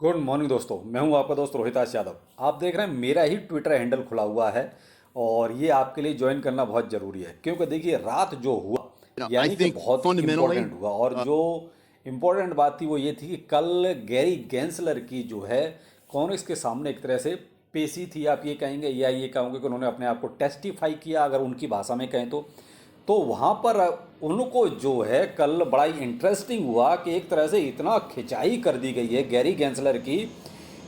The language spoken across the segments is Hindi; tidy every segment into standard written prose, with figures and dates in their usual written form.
गुड मॉर्निंग दोस्तों। मैं हूं आपका दोस्त रोहिताश यादव। आप देख रहे हैं मेरा ही ट्विटर हैंडल खुला हुआ है और ये आपके लिए ज्वाइन करना बहुत ज़रूरी है क्योंकि देखिए रात जो हुआ I यानी कि think बहुत ही fundamentally, इम्पोर्टेंट हुआ। और जो इम्पोर्टेंट बात थी वो ये थी कि कल गैरी गैंसलर की जो है कांग्रेस के सामने एक तरह से पेशी थी, आप ये कहेंगे या ये कहोगे कि उन्होंने अपने आप को टेस्टिफाई किया, अगर उनकी भाषा में कहें तो वहाँ पर उनको जो है कल बड़ा ही इंटरेस्टिंग हुआ कि एक तरह से इतना खिंचाई कर दी गई है गैरी गैंसलर की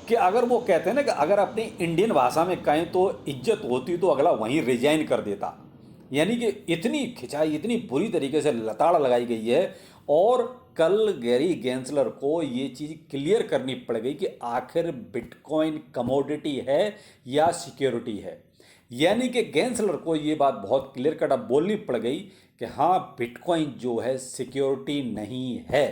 कि अगर वो कहते हैं ना कि अगर अपनी इंडियन भाषा में कहें तो इज्जत होती तो अगला वहीं रिजाइन कर देता। यानी कि इतनी खिंचाई, इतनी बुरी तरीके से लताड़ लगाई गई है। और कल गैरी गैंसलर को ये चीज़ क्लियर करनी पड़ गई कि आखिर बिटकॉइन कमोडिटी है या सिक्योरिटी है। यानी कि गैंसलर को ये बात बहुत क्लियर कट अब बोलनी पड़ गई कि हाँ, बिटकॉइन जो है सिक्योरिटी नहीं है,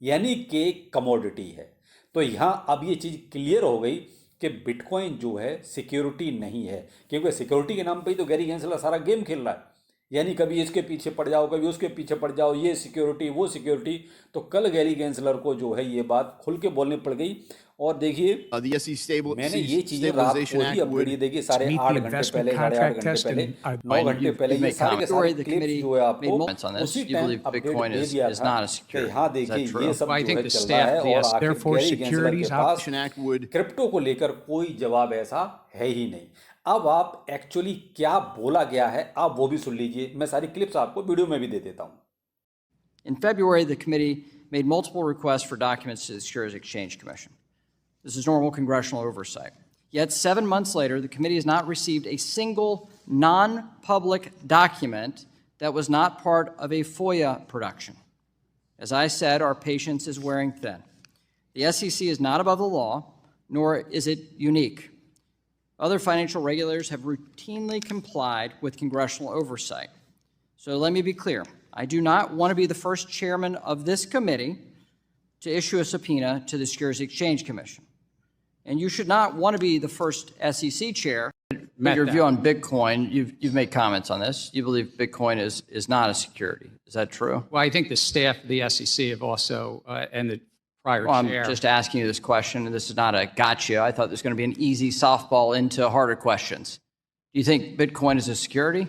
यानी कि कमोडिटी है। तो यहाँ अब ये चीज़ क्लियर हो गई कि बिटकॉइन जो है सिक्योरिटी नहीं है, क्योंकि सिक्योरिटी के नाम पे ही तो गैरी गैंसलर सारा गेम खेल रहा है। यानी कभी इसके पीछे पड़ जाओ, कभी उसके पीछे पड़ जाओ, ये सिक्योरिटी वो सिक्योरिटी। तो कल गैरी गैंसलर को जो है ये बात खुल के बोलनी पड़ गई। और देखिए, the मैंने ये चीज़ें रात Stabilization को ही Act अपडेट ये would देखिए to साढ़े meet the 8 घंटे investment पहले, साढ़े आठ contract घंटे test, पहले, and I 9 घंटे पहले You've ये made सारे के comments. सारे February, the क्लिप्स committee जो है आपको made comments on this. उसी You time believe update Bitcoin they is दिया is था not a कि security. हाँ Is देखिए that true? ये सब Well, I जो think है the चल रहा staff, है। और yes, आखिर therefore गैरी गैंसलर के securities pass Act would crypto को लेकर कोई जवाब ऐसा है ही नहीं। अब आप एक्चुअली क्या बोला गया है आप वो भी सुन लीजिए। मैं सारी क्लिप्स आपको वीडियो में भी दे देता हूँ। In February, the committee made multiple requests for documents to the Securities Exchange Commission. This is normal congressional oversight. Yet 7 months later, the committee has not received a single non-public document that was not part of a FOIA production. As I said, our patience is wearing thin. The SEC is not above the law, nor is it unique. Other financial regulators have routinely complied with congressional oversight. So let me be clear. I do not want to be the first chairman of this committee to issue a subpoena to the Securities Exchange Commission. And you should not want to be the first SEC chair. Your view on Bitcoin, you've made comments on this. You believe Bitcoin is not a security. Is that true? well, I think the staff of the SEC have also, and the prior Well, chair. I'm just asking you this question, and this is not a gotcha. I thought this was going to be an easy softball into harder questions. Do you think Bitcoin is a security?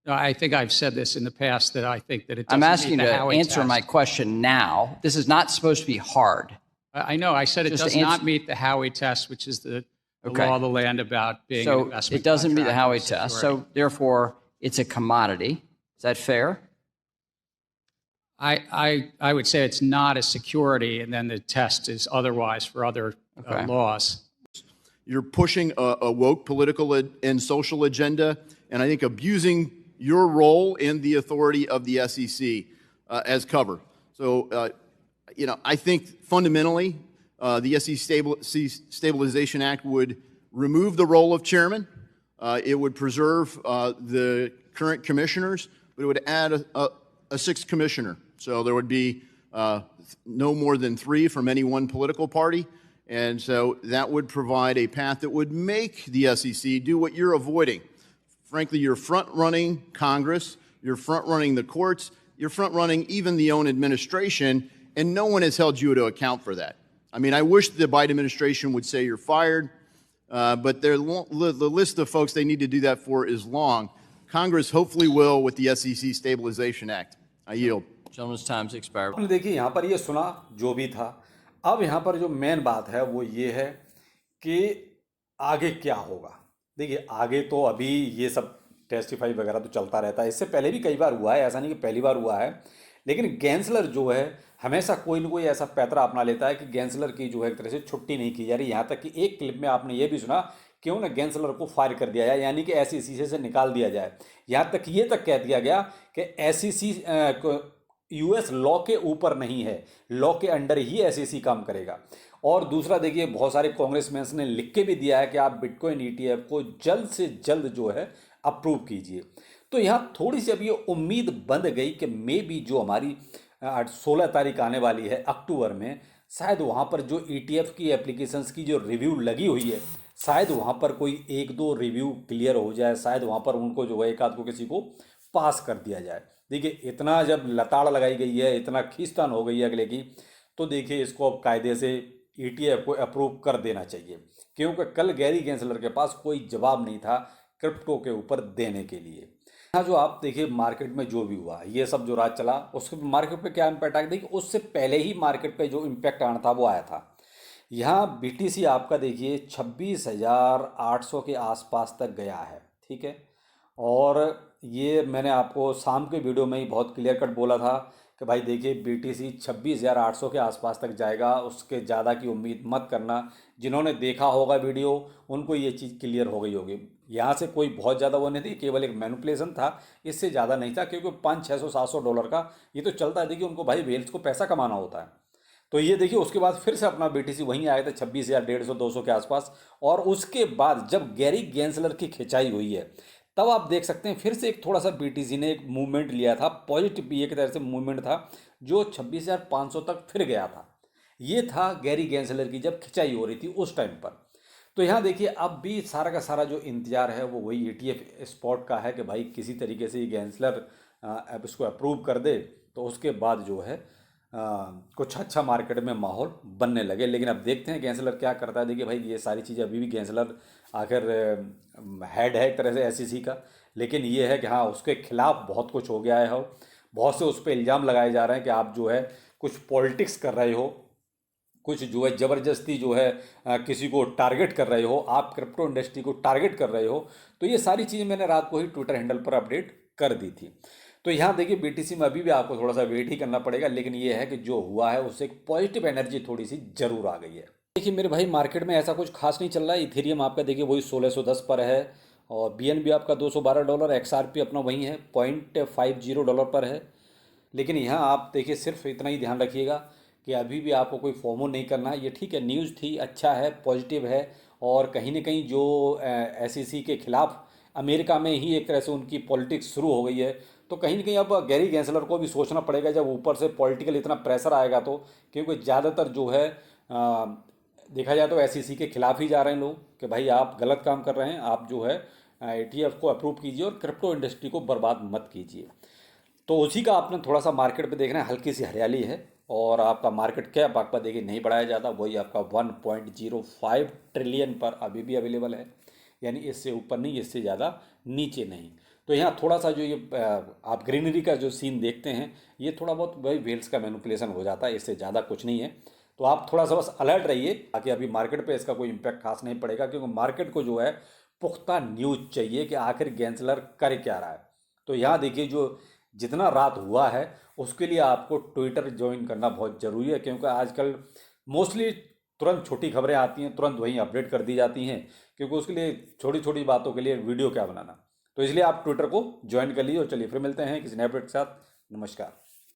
I think I've said this in the past that I think that it doesn't I'm asking meet you the to Howey answer test. my question now. This is not supposed to be hard. I know. I said it Just does to not answer- meet the Howey test, which is the Okay. law of the land about being an So investment it doesn't meet the contract or Howey test. security. So therefore, it's a commodity. Is that fair? I would say it's not a security, and then the test is otherwise for other Okay. laws. you're pushing a woke political and social agenda, and I think abusing your role in the authority of the SEC as cover. So, I think fundamentally, the SEC Stabilization Act would remove the role of chairman. It would preserve the current commissioners, but it would add a sixth commissioner. So there would be no more than 3 from any one political party. And so that would provide a path that would make the SEC do what you're avoiding. Frankly, you're front-running Congress, you're front-running the courts, you're front-running even the own administration, and no one has held you to account for that. I mean, I wish the Biden administration would say you're fired, but the list of folks they need to do that for is long. Congress hopefully will with the SEC Stabilization Act. I yield. Gentleman's time's expired. आपने देखिए यहाँ पर ये सुना जो भी था। अब यहाँ पर जो मेन बात है वो ये है कि आगे क्या होगा। देखिए आगे तो अभी ये सब टेस्टिफाई वगैरह तो चलता रहता है, इससे पहले भी कई बार हुआ है, ऐसा नहीं कि पहली बार हुआ है। लेकिन गैंसलर जो है हमेशा कोई ना कोई ऐसा पैतरा अपना लेता है कि गैंसलर की जो है एक तरह से छुट्टी नहीं की जा रही। यहाँ तक कि एक क्लिप में आपने ये भी सुना क्यों ना गैंसलर को फायर कर दिया जाए, यानी कि SEC से निकाल दिया जाए। यहाँ तक ये तक कह दिया गया कि SEC US लॉ के ऊपर नहीं है, लॉ के अंडर ही SEC काम करेगा। और दूसरा देखिए, बहुत सारे कांग्रेसमैन ने लिख के भी दिया है कि आप बिटकॉइन ETF को जल्द से जल्द जो है अप्रूव कीजिए। तो यहाँ थोड़ी सी अब ये उम्मीद बंध गई कि मे बी जो हमारी 16 तारीख आने वाली है अक्टूबर में, शायद वहाँ पर जो ETF की एप्लीकेशंस की जो रिव्यू लगी हुई है, शायद वहाँ पर कोई 1-2 रिव्यू क्लियर हो जाए, शायद वहाँ पर उनको जो है एक आध को किसी को पास कर दिया जाए। देखिए इतना जब लताड़ लगाई गई है, इतना खींचतान हो गई है अगले की, तो देखिए इसको अब कायदे से ETF को अप्रूव कर देना चाहिए, क्योंकि कल गैरी गेंसलर के पास कोई जवाब नहीं था क्रिप्टो के ऊपर देने के लिए। यहाँ जो आप देखिए मार्केट में जो भी हुआ, ये सब जो राज चला, उसके मार्केट पे क्या इम्पैक्ट आया, देखिए उससे पहले ही मार्केट पे जो इम्पैक्ट आना था वो आया था। यहाँ BTC आपका देखिए 26,800 के आसपास तक गया है, ठीक है। और ये मैंने आपको शाम के वीडियो में ही बहुत क्लियर कट बोला था कि भाई देखिए BTC 26,800 के आसपास तक जाएगा, उसके ज़्यादा की उम्मीद मत करना। जिन्होंने देखा होगा वीडियो उनको ये चीज़ क्लियर हो गई होगी। यहाँ से कोई बहुत ज़्यादा वो नहीं थी, केवल एक मैनिपुलेशन था, इससे ज़्यादा नहीं था, क्योंकि 500-600 $700 का ये तो चलता है। देखिए उनको भाई वेल्स को पैसा कमाना होता है। तो ये देखिए उसके बाद फिर से अपना BTC वहीं आया था 26,150-200 के आसपास। और उसके बाद जब गैरी गेंसलर की खिंचाई हुई है, तब आप देख सकते हैं फिर से एक थोड़ा सा BTC ने एक मूवमेंट लिया था, पॉजिटिव एक तरह से मूवमेंट था, जो 26,500 तक फिर गया था। ये था गैरी गेंसलर की जब खिंचाई हो रही थी उस टाइम पर। तो यहाँ देखिए अब भी सारा का सारा जो इंतजार है वो वही ETF स्पॉट का है कि भाई किसी तरीके से ये गेंसलर अब इसको अप्रूव कर दे, तो उसके बाद जो है कुछ अच्छा मार्केट में माहौल बनने लगे। लेकिन अब देखते हैं गेंसलर क्या करता है। देखिए भाई ये सारी चीज़ें अभी भी गेंसलर आखिर हेड है एक तरह से SEC का, लेकिन ये है कि हाँ उसके खिलाफ बहुत कुछ हो गया है। हो बहुत से उस पर इल्ज़ाम लगाए जा रहे हैं कि आप जो है कुछ पॉलिटिक्स कर रहे हो, कुछ जो है ज़बरदस्ती जो है किसी को टारगेट कर रहे हो, आप क्रिप्टो इंडस्ट्री को टारगेट कर रहे हो। तो ये सारी चीज़ें मैंने रात को ही ट्विटर हैंडल पर अपडेट कर दी थी। तो यहाँ देखिए BTC में अभी भी आपको थोड़ा सा वेट ही करना पड़ेगा, लेकिन ये है कि जो हुआ है उससे एक पॉजिटिव एनर्जी थोड़ी सी जरूर आ गई है। देखिए मेरे भाई मार्केट में ऐसा कुछ खास नहीं चल रहा है। इथेरियम आपका देखिए वही 1610 पर है, और BNB आपका $212, XRP अपना वही है $0.50 पर है। लेकिन यहाँ आप देखिए सिर्फ इतना ही ध्यान रखिएगा कि अभी भी आपको कोई फॉर्मो नहीं करना है। ये ठीक है, न्यूज़ थी, अच्छा है, पॉजिटिव है, और कहीं ना कहीं जो SEC के खिलाफ अमेरिका में ही एक तरह से उनकी पॉलिटिक्स शुरू हो गई है। तो कहीं ना कहीं अब गैरी गेंसलर को भी सोचना पड़ेगा जब ऊपर से पॉलिटिकल इतना प्रेशर आएगा तो, क्योंकि ज़्यादातर जो है देखा जाए तो SEC के खिलाफ ही जा रहे हैं लोग कि भाई आप गलत काम कर रहे हैं, आप जो है ETF को अप्रूव कीजिए और क्रिप्टो इंडस्ट्री को बर्बाद मत कीजिए। तो उसी का आपने थोड़ा सा मार्केट पे देखना है, हल्की सी हरियाली है, और आपका मार्केट कैप आपका देखिए नहीं बढ़ाया जाता, वही आपका 1.05 ट्रिलियन पर अभी भी अवेलेबल है, यानी इससे ऊपर नहीं, इससे ज़्यादा नीचे नहीं। तो यहाँ थोड़ा सा जो ये आप ग्रीनरी का जो सीन देखते हैं, ये थोड़ा बहुत वही वेल्स का मैनिपुलेशन हो जाता है, इससे ज़्यादा कुछ नहीं है। तो आप थोड़ा सा बस अलर्ट रहिए, ताकि अभी मार्केट पे इसका कोई इम्पैक्ट खास नहीं पड़ेगा, क्योंकि मार्केट को जो है पुख्ता न्यूज़ चाहिए कि आखिर गेंसलर कर क्या रहा है। तो यहाँ देखिए जो जितना रात हुआ है उसके लिए आपको ट्विटर ज्वाइन करना बहुत ज़रूरी है, क्योंकि आजकल मोस्टली तुरंत छोटी खबरें आती हैं, तुरंत वहीं अपडेट कर दी जाती हैं, क्योंकि उसके लिए छोटी छोटी बातों के लिए वीडियो क्या बनाना। तो इसलिए आप ट्विटर को ज्वाइन कर लीजिए। और चलिए फिर मिलते हैं किसी नए अपडेट के साथ। नमस्कार।